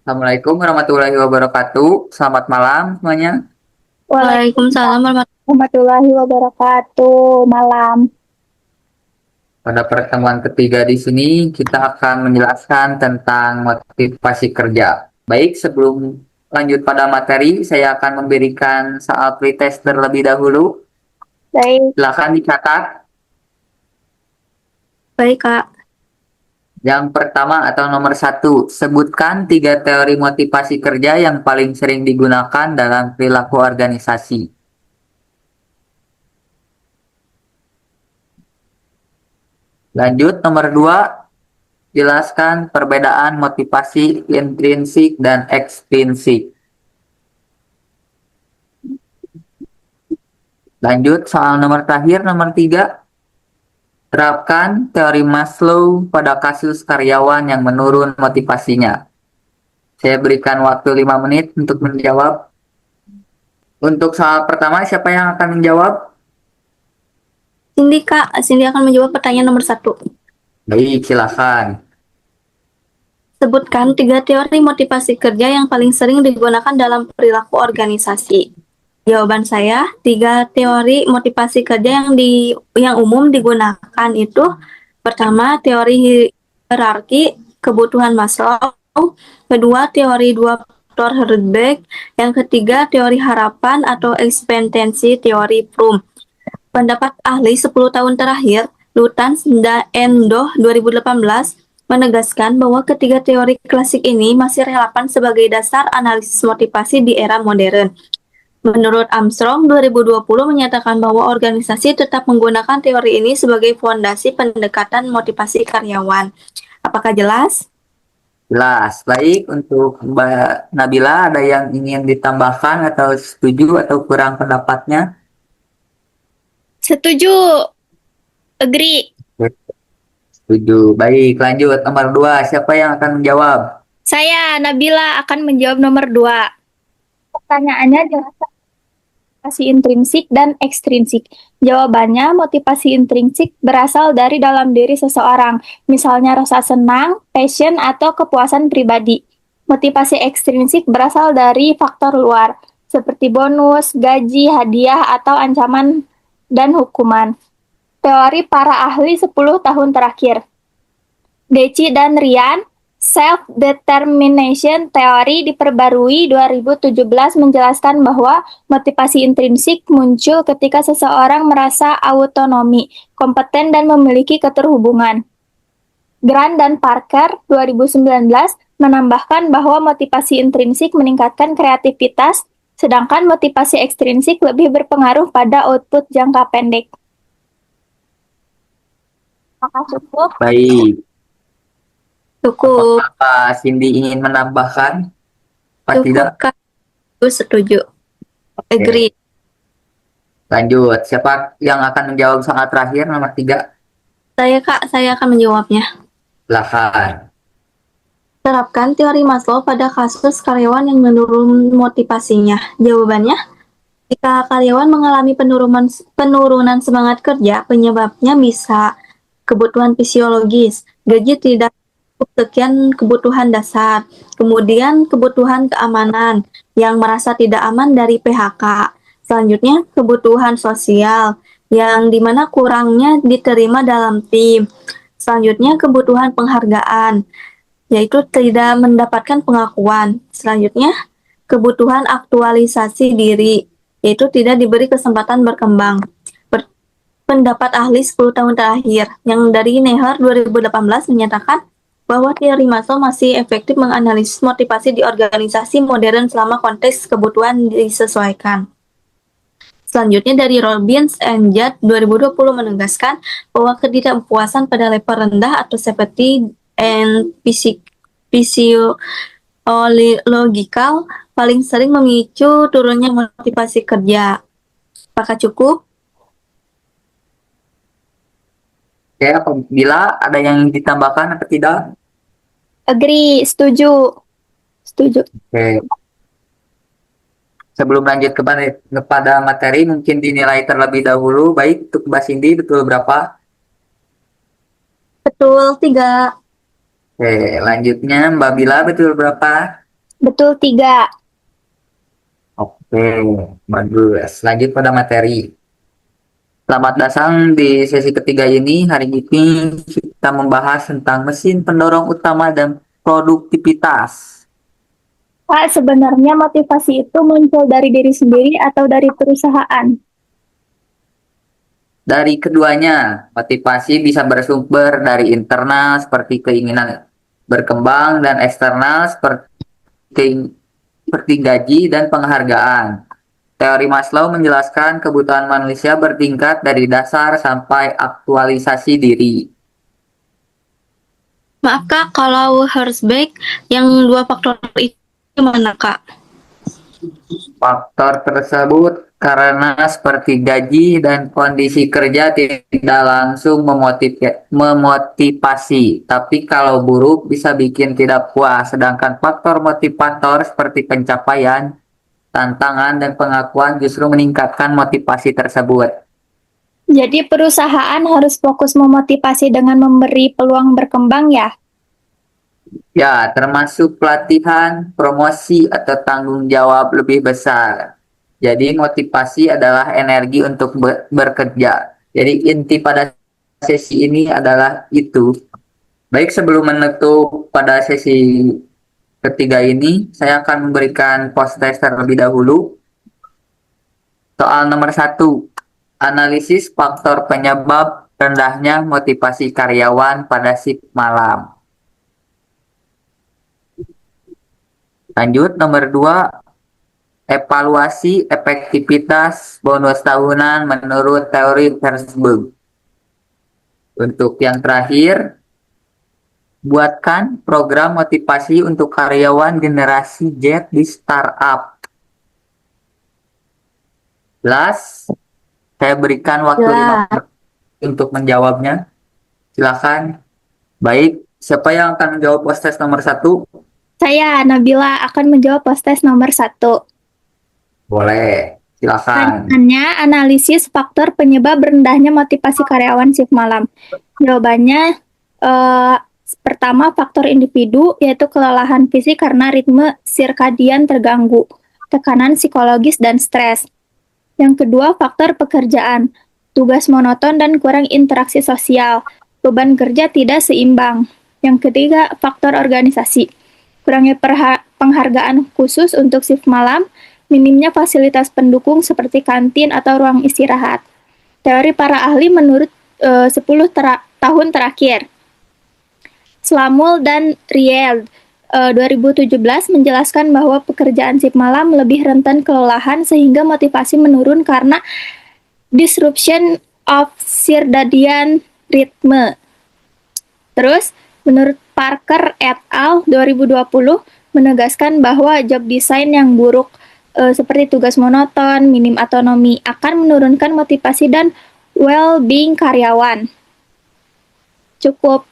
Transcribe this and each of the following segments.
Assalamualaikum warahmatullahi wabarakatuh. Selamat malam semuanya. Waalaikumsalam warahmatullahi Warahmatullahi wabarakatuh. Malam. Pada pertemuan ketiga di sini kita akan menjelaskan tentang motivasi kerja. Baik, sebelum lanjut pada materi, saya akan memberikan soal pretest terlebih dahulu. Baik, Silakan dicatat. Baik, Kak. Yang pertama atau nomor satu, sebutkan tiga teori motivasi kerja yang paling sering digunakan dalam perilaku organisasi. Lanjut, nomor dua, jelaskan perbedaan motivasi intrinsik dan ekstrinsik. Lanjut, soal nomor terakhir, nomor tiga, terapkan teori Maslow pada kasus karyawan yang menurun motivasinya. Saya berikan waktu 5 menit untuk menjawab. Untuk soal pertama, siapa yang akan menjawab? Cindy, Kak. Cindy akan menjawab pertanyaan nomor 1. Baik, silakan. Sebutkan tiga teori motivasi kerja yang paling sering digunakan dalam perilaku organisasi. Jawaban saya, tiga teori motivasi kerja yang umum digunakan itu pertama, teori hierarki kebutuhan Maslow, kedua, teori dua faktor Herzberg, yang ketiga, teori harapan atau ekspektasi teori Fromm. Pendapat ahli 10 tahun terakhir, Lutanz dan Endo 2018, menegaskan bahwa ketiga teori klasik ini masih relevan sebagai dasar analisis motivasi di era modern. Menurut Armstrong, 2020 menyatakan bahwa organisasi tetap menggunakan teori ini sebagai fondasi pendekatan motivasi karyawan. Apakah jelas? Jelas. Baik, untuk Mbak Nabila, ada yang ingin ditambahkan atau setuju atau kurang pendapatnya? setuju. Agree. Setuju. Baik, lanjut. Nomor dua, siapa yang akan menjawab? Saya, Nabila, akan menjawab nomor 2. Pertanyaannya jelaskan motivasi intrinsik dan ekstrinsik. Jawabannya, motivasi intrinsik berasal dari dalam diri seseorang, misalnya rasa senang, passion, atau kepuasan pribadi. Motivasi ekstrinsik berasal dari faktor luar, seperti bonus, gaji, hadiah, atau ancaman dan hukuman. Teori para ahli 10 tahun terakhir. Deci dan Ryan, Self-Determination Theory diperbarui 2017 menjelaskan bahwa motivasi intrinsik muncul ketika seseorang merasa autonomi, kompeten, dan memiliki keterhubungan. Grant dan Parker 2019 menambahkan bahwa motivasi intrinsik meningkatkan kreativitas, sedangkan motivasi ekstrinsik lebih berpengaruh pada output jangka pendek. Apakah cukup? Baik. Cukup. Apa Cindy ingin menambahkan? Apa Cukup, tidak? Kak. Setuju. Oke. Agree. Lanjut. Siapa yang akan menjawab soal terakhir, nomor tiga? Saya, Kak. Saya akan menjawabnya. Silakan. Terapkan teori Maslow pada kasus karyawan yang menurun motivasinya. Jawabannya, jika karyawan mengalami penurunan semangat kerja, penyebabnya bisa kebutuhan fisiologis, gaji tidak cukup, sekian kebutuhan dasar, kemudian kebutuhan keamanan yang merasa tidak aman dari PHK, selanjutnya kebutuhan sosial yang dimana kurangnya diterima dalam tim, selanjutnya kebutuhan penghargaan, yaitu tidak mendapatkan pengakuan, selanjutnya kebutuhan aktualisasi diri, yaitu tidak diberi kesempatan berkembang. Pendapat ahli 10 tahun terakhir yang dari Neher 2018 menyatakan bahwa teori Maslow masih efektif menganalisis motivasi di organisasi modern selama konteks kebutuhan disesuaikan. Selanjutnya dari Robbins and Judd 2020 menegaskan bahwa ketidakpuasan pada level rendah atau seperti and physiological paling sering memicu turunnya motivasi kerja. Apakah cukup? Oke, apabila ada yang ditambahkan atau tidak? Agree, setuju. Setuju. Oke. Sebelum lanjut kepada materi, mungkin dinilai terlebih dahulu. Baik, untuk Mbak Cindy, betul berapa? Betul, 3. Oke, lanjutnya Mbak Bila, betul berapa? Betul 3. Oke, bagus. Lanjut pada materi. Selamat datang di sesi ketiga ini. Hari ini kita membahas tentang mesin pendorong utama dan produktivitas. Pak, sebenarnya motivasi itu muncul dari diri sendiri atau dari perusahaan? Dari keduanya, motivasi bisa bersumber dari internal seperti keinginan berkembang dan eksternal seperti gaji dan penghargaan. Teori Maslow menjelaskan kebutuhan manusia bertingkat dari dasar sampai aktualisasi diri. Maaf Kak, kalau Herzberg yang dua faktor itu gimana Kak? Faktor tersebut karena seperti gaji dan kondisi kerja tidak langsung memotivasi, tapi kalau buruk bisa bikin tidak puas. Sedangkan faktor motivator seperti pencapaian, tantangan, dan pengakuan justru meningkatkan motivasi tersebut. Jadi perusahaan harus fokus memotivasi dengan memberi peluang berkembang ya? Ya, termasuk pelatihan, promosi, atau tanggung jawab lebih besar. Jadi motivasi adalah energi untuk bekerja. Jadi inti pada sesi ini adalah itu. Baik, sebelum menutup pada sesi ketiga ini, saya akan memberikan post test terlebih dahulu. Soal nomor 1, analisis faktor penyebab rendahnya motivasi karyawan pada shift malam. Lanjut, nomor 2, evaluasi efektivitas bonus tahunan menurut teori Herzberg. Untuk yang terakhir, buatkan program motivasi untuk karyawan generasi Z di startup. Jelas? Saya berikan waktu 5 menit untuk menjawabnya. Silakan. Baik, siapa yang akan menjawab post test nomor 1? Saya, Nabila, akan menjawab post test nomor 1. Boleh, silakan. Pertanyaannya, analisis faktor penyebab rendahnya motivasi karyawan shift malam. Jawabannya, pertama faktor individu, yaitu kelelahan fisik karena ritme sirkadian terganggu, tekanan psikologis dan stres. Yang kedua, faktor pekerjaan, tugas monoton dan kurang interaksi sosial, beban kerja tidak seimbang. Yang ketiga, faktor organisasi, kurangnya penghargaan khusus untuk shift malam, minimnya fasilitas pendukung seperti kantin atau ruang istirahat. Teori para ahli menurut 10 tahun terakhir. Slamul dan Riel 2017 menjelaskan bahwa pekerjaan shift malam lebih rentan kelelahan sehingga motivasi menurun karena disruption of circadian rhythm. Terus, menurut Parker et al. 2020 menegaskan bahwa job design yang buruk seperti tugas monoton, minim otonomi akan menurunkan motivasi dan well-being karyawan. Cukup.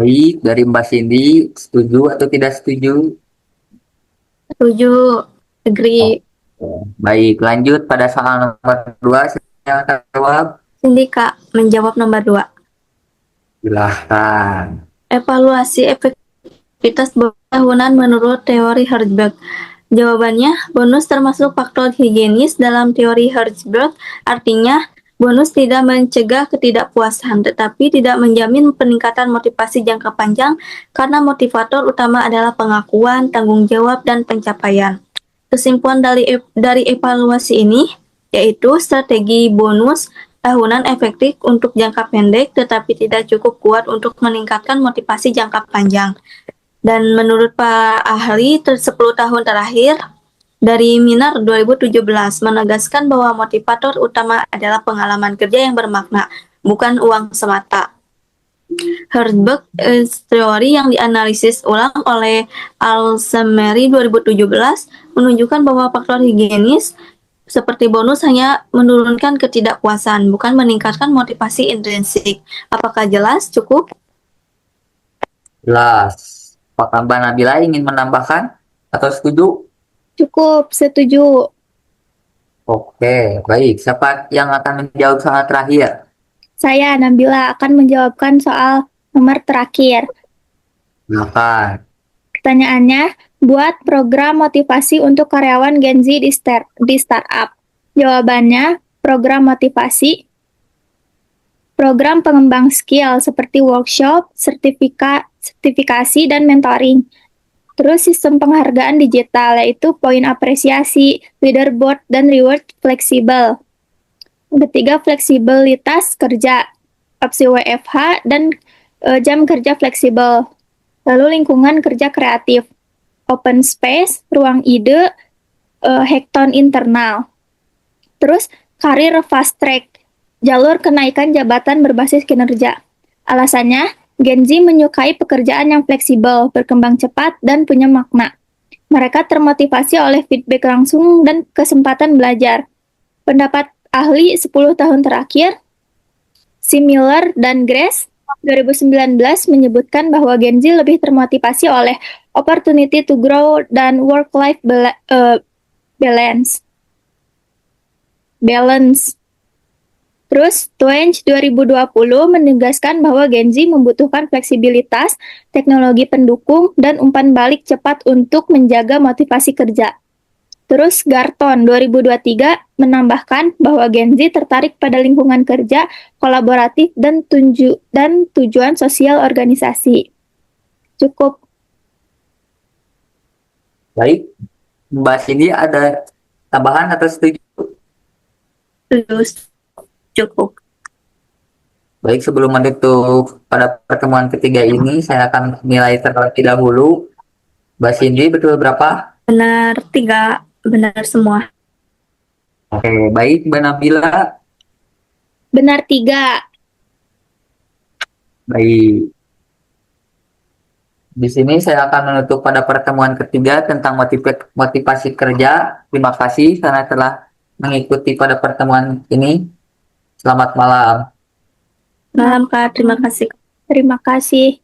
Baik, dari Mbak Cindy, setuju atau tidak setuju? Setuju, agree. Baik, lanjut pada soal nomor 2. Saya akan jawab. Cindy Kak, menjawab nomor 2. Silahkan. Evaluasi efektivitas bonus tahunan menurut teori Herzberg. Jawabannya, bonus termasuk faktor higienis dalam teori Herzberg, artinya bonus tidak mencegah ketidakpuasan, tetapi tidak menjamin peningkatan motivasi jangka panjang karena motivator utama adalah pengakuan, tanggung jawab, dan pencapaian. Kesimpulan dari evaluasi ini yaitu strategi bonus tahunan efektif untuk jangka pendek tetapi tidak cukup kuat untuk meningkatkan motivasi jangka panjang. Dan menurut Pak ahli 10 tahun terakhir dari Minar 2017 menegaskan bahwa motivator utama adalah pengalaman kerja yang bermakna, bukan uang semata. Herzberg teori yang dianalisis ulang oleh Alsemeri 2017 menunjukkan bahwa faktor higienis seperti bonus hanya menurunkan ketidakpuasan, bukan meningkatkan motivasi intrinsik. Apakah jelas? Cukup? Jelas. Apakah Mbak Nabila ingin menambahkan atau setuju? Cukup, setuju. Oke, baik. Siapa yang akan menjawab soal terakhir? Saya, Nabila, akan menjawabkan soal nomor terakhir. Silakan. Pertanyaannya, buat program motivasi untuk karyawan Gen Z di startup. Jawabannya, program motivasi, program pengembang skill seperti workshop, sertifikasi, dan mentoring. Terus sistem penghargaan digital, yaitu poin apresiasi, leaderboard, dan reward fleksibel. Ketiga, fleksibilitas kerja, opsi WFH, dan jam kerja fleksibel. Lalu lingkungan kerja kreatif, open space, ruang ide, hackathon internal. Terus karir fast track, jalur kenaikan jabatan berbasis kinerja. Alasannya, Gen Z menyukai pekerjaan yang fleksibel, berkembang cepat, dan punya makna. Mereka termotivasi oleh feedback langsung dan kesempatan belajar. Pendapat ahli 10 tahun terakhir, si Miller dan Grace 2019 menyebutkan bahwa Gen Z lebih termotivasi oleh opportunity to grow dan work-life balance. Terus, Twench 2020 menegaskan bahwa Gen Z membutuhkan fleksibilitas, teknologi pendukung, dan umpan balik cepat untuk menjaga motivasi kerja. Terus, Garton 2023 menambahkan bahwa Gen Z tertarik pada lingkungan kerja, kolaboratif, dan tujuan sosial organisasi. Cukup. Baik, Mbak Cindy ada tambahan atau setuju? Terus cukup. Baik, sebelum menutup pada pertemuan ketiga ini, saya akan nilai terlebih dahulu. Mbak Cindy, betul berapa? Benar 3, benar semua. Oke, baik. Mbak Nabila, Benar 3. baik. Di sini saya akan menutup pada pertemuan ketiga tentang motivasi kerja. Terima kasih karena telah mengikuti pada pertemuan ini. Selamat malam. Malam Kak, terima kasih. Terima kasih.